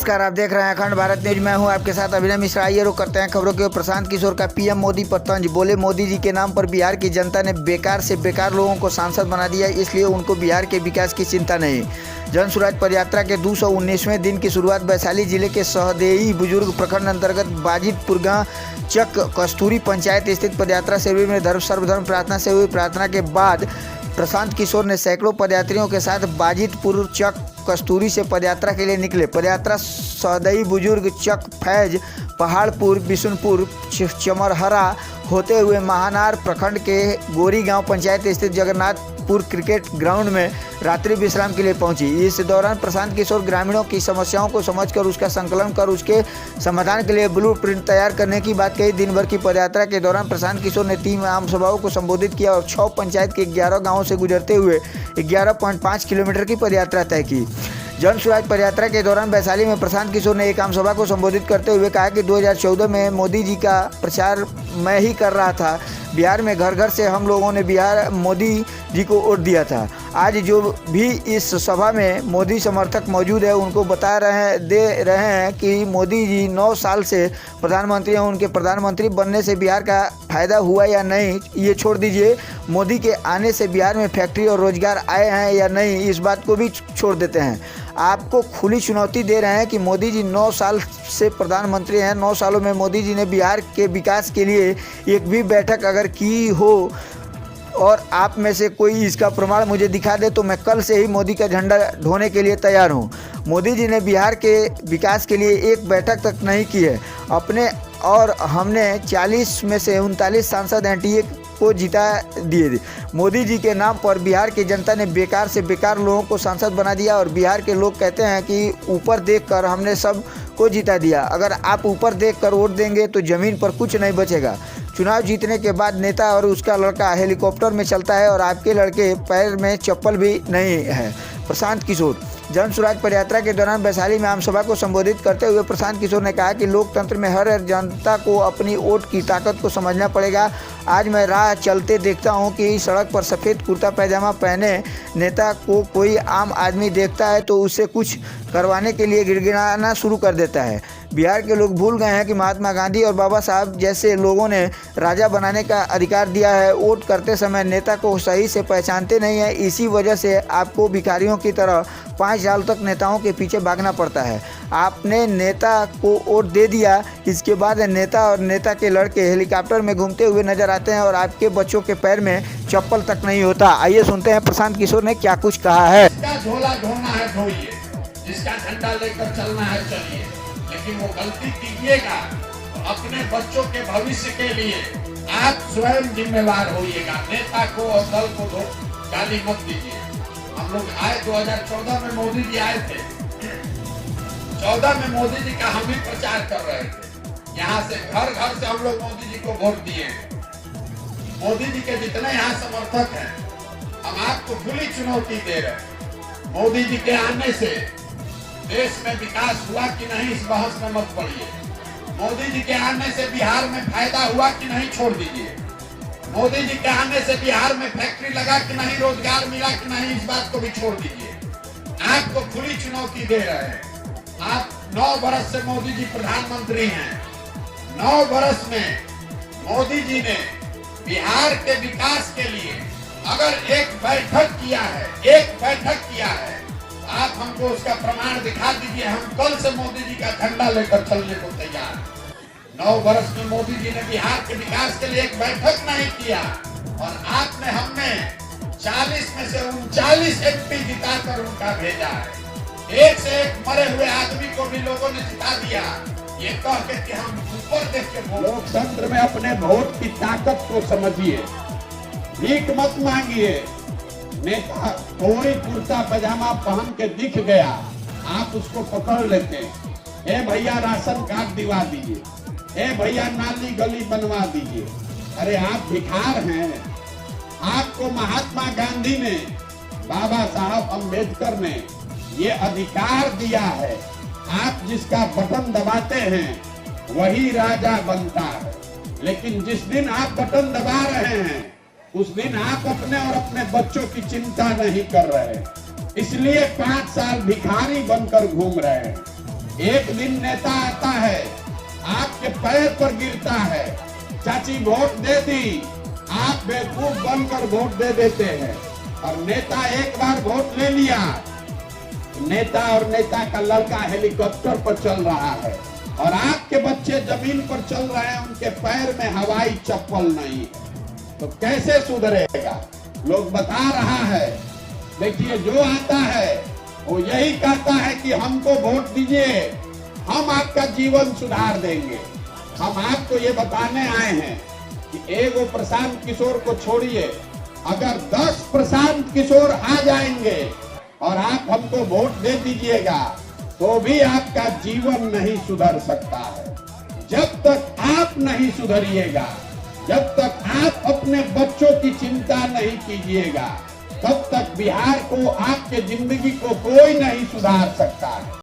नमस्कार, आप देख रहे हैं अखंड भारत न्यूज। मैं हूं आपके साथ अभिनव मिश्रा। आइए रुक करते हैं खबरों के। प्रशांत किशोर का पीएम मोदी पर तंज। बोले, मोदी जी के नाम पर बिहार की जनता ने बेकार से बेकार लोगों को सांसद बना दिया, इसलिए उनको बिहार के विकास की चिंता नहीं। जन सुराज पदयात्रा के 219वें दिन की शुरुआत वैशाली जिले के सहदेई बुजुर्ग प्रखंड अंतर्गत बाजितपुर गांव चक कस्तूरी पंचायत स्थित पदयात्रा शिविर में सर्वधर्म प्रार्थना से हुई। प्रार्थना के बाद प्रशांत किशोर ने सैकड़ों पदयात्रियों के साथ बाजितपुर चक कस्तूरी से पदयात्रा के लिए निकले। पदयात्रा सहदेई बुजुर्ग चक फैज पहाड़पुर बिशुनपुर चमरहरा होते हुए महानार प्रखंड के गोरी गांव पंचायत स्थित जगन्नाथपुर क्रिकेट ग्राउंड में रात्रि विश्राम के लिए पहुंची। इस दौरान प्रशांत किशोर ग्रामीणों की समस्याओं को समझकर उसका संकलन कर उसके समाधान के लिए ब्लूप्रिंट तैयार करने की बात कही। दिन भर की पदयात्रा के दौरान प्रशांत किशोर ने 3 आम सभाओं को संबोधित किया और 6 पंचायत के 11 गाँवों से गुजरते हुए 11.5 किलोमीटर की पदयात्रा तय की। जन सुराज पदयात्रा के दौरान वैशाली में प्रशांत किशोर ने एक आम सभा को संबोधित करते हुए कहा कि 2014 में मोदी जी का प्रचार मैं ही कर रहा था। बिहार में घर घर से हम लोगों ने मोदी जी को वोट दिया था। आज जो भी इस सभा में मोदी समर्थक मौजूद है उनको दे रहे हैं कि मोदी जी 9 साल से प्रधानमंत्री हैं। उनके प्रधानमंत्री बनने से बिहार का फायदा हुआ या नहीं ये छोड़ दीजिए, मोदी के आने से बिहार में फैक्ट्री और रोजगार आए हैं या नहीं इस बात को भी छोड़ देते हैं। आपको खुली चुनौती दे रहे हैं कि मोदी जी 9 साल से प्रधानमंत्री हैं। 9 सालों में मोदी जी ने बिहार के विकास के लिए एक भी बैठक अगर की हो और आप में से कोई इसका प्रमाण मुझे दिखा दे तो मैं कल से ही मोदी का झंडा ढोने के लिए तैयार हूं। मोदी जी ने बिहार के विकास के लिए एक बैठक तक नहीं की है अपने, और हमने 40 में से 39 सांसद एनडीए को जिता दिए। मोदी जी के नाम पर बिहार की जनता ने बेकार से बेकार लोगों को सांसद बना दिया और बिहार के लोग कहते हैं कि ऊपर देखकर हमने सब को जिता दिया। अगर आप ऊपर देखकर वोट देंगे तो ज़मीन पर कुछ नहीं बचेगा। चुनाव जीतने के बाद नेता और उसका लड़का हेलीकॉप्टर में चलता है और आपके लड़के पैर में चप्पल भी नहीं है। प्रशांत किशोर। जन सुराज पदयात्रा के दौरान वैशाली में आम सभा को संबोधित करते हुए प्रशांत किशोर ने कहा कि लोकतंत्र में हर जनता को अपनी वोट की ताकत को समझना पड़ेगा। आज मैं राह चलते देखता हूं कि सड़क पर सफ़ेद कुर्ता पैजामा पहने नेता को कोई आम आदमी देखता है तो उससे कुछ करवाने के लिए गिड़गिड़ाना शुरू कर देता है। बिहार के लोग भूल गए हैं कि महात्मा गांधी और बाबा साहब जैसे लोगों ने राजा बनाने का अधिकार दिया है। वोट करते समय नेता को सही से पहचानते नहीं है, इसी वजह से आपको भिखारियों की तरह 5 साल तक नेताओं के पीछे भागना पड़ता है। आपने नेता को वोट दे दिया, इसके बाद नेता और नेता के लड़के हेलीकॉप्टर में घूमते हुए नजर आते हैं और आपके बच्चों के पैर में चप्पल तक नहीं होता। आइए सुनते हैं प्रशांत किशोर ने क्या कुछ कहा है। झोला ढोना है ढोइए, जिसका झंडा लेकर चलना है चलिए, लेकिन वो गलती कीजिएगा तो अपने बच्चों के भविष्य के लिए आप स्वयं जिम्मेवार होइएगा। नेता को और दल को गाली मत दीजिए। हम लोग आए 2014 में मोदी जी आए थे। 14 में मोदी जी का हम ही प्रचार कर रहे थे। यहाँ से घर घर से हम लोग मोदी जी को वोट दिए। मोदी जी के जितने यहाँ समर्थक हैं, हम आपको खुली चुनौती दे रहे हैं। मोदी जी के आने से देश में विकास हुआ कि नहीं इस बहस में मत पड़िए। मोदी जी के आने से बिहार में फायदा हुआ कि नहीं छोड़ दीजिए। मोदी जी के आने से बिहार में फैक्ट्री लगा कि नहीं, रोजगार मिला कि नहीं इस बात को भी छोड़ दीजिए। आपको खुली चुनौती दे रहे हैं। आप 9 बरस से मोदी जी प्रधानमंत्री हैं। 9 बरस में मोदी जी ने बिहार के विकास के लिए अगर एक बैठक किया है, आप हमको उसका प्रमाण दिखा दीजिए। हम कल से मोदी जी का झंडा लेकर चलने को तैयार हैं। 9 वर्ष में मोदी जी ने बिहार के विकास के लिए एक बैठक नहीं किया और हमने 40 में से 39 एमपी जिताकर उनका भेजा है। एक से एक मरे हुए आदमी को भी लोगों ने जिता दिया, ये कह के कि हम ऊपर देख के। लोकतंत्र में अपने वोट की ताकत को समझिए, भीख मत मांगिए। नेता कोई कुर्ता पजामा पहन के दिख गया, आप उसको पकड़ लेते हैं। ए भैया राशन कार्ड दिवा दीजिए, ए भैया नाली गली बनवा दीजिए। अरे आप भिखार हैं। आपको महात्मा गांधी ने, बाबा साहब अम्बेडकर ने ये अधिकार दिया है। आप जिसका बटन दबाते हैं वही राजा बनता है। लेकिन जिस दिन आप बटन दबा रहे हैं उस दिन आप अपने और अपने बच्चों की चिंता नहीं कर रहे, इसलिए 5 साल भिखारी बनकर घूम रहे हैं। एक दिन नेता आता है, आपके पैर पर गिरता है, चाची वोट दे दी, आप बेवकूफ बनकर वोट दे देते हैं। और नेता एक बार वोट ले लिया, नेता और नेता का लड़का हेलीकॉप्टर पर चल रहा है और आपके बच्चे जमीन पर चल रहे हैं, उनके पैर में हवाई चप्पल नहीं है, तो कैसे सुधरेगा? लोग बता रहा है। देखिए, जो आता है वो यही कहता है कि हमको वोट दीजिए, हम आपका जीवन सुधार देंगे। हम आपको ये बताने आए हैं कि एगो प्रशांत किशोर को छोड़िए, अगर 10 प्रशांत किशोर आ जाएंगे और आप हमको वोट दे दीजिएगा तो भी आपका जीवन नहीं सुधर सकता है। जब तक आप नहीं सुधरिएगा, जब तक आप अपने बच्चों की चिंता नहीं कीजिएगा, तब तक बिहार को, आपके जिंदगी को कोई नहीं सुधार सकता है।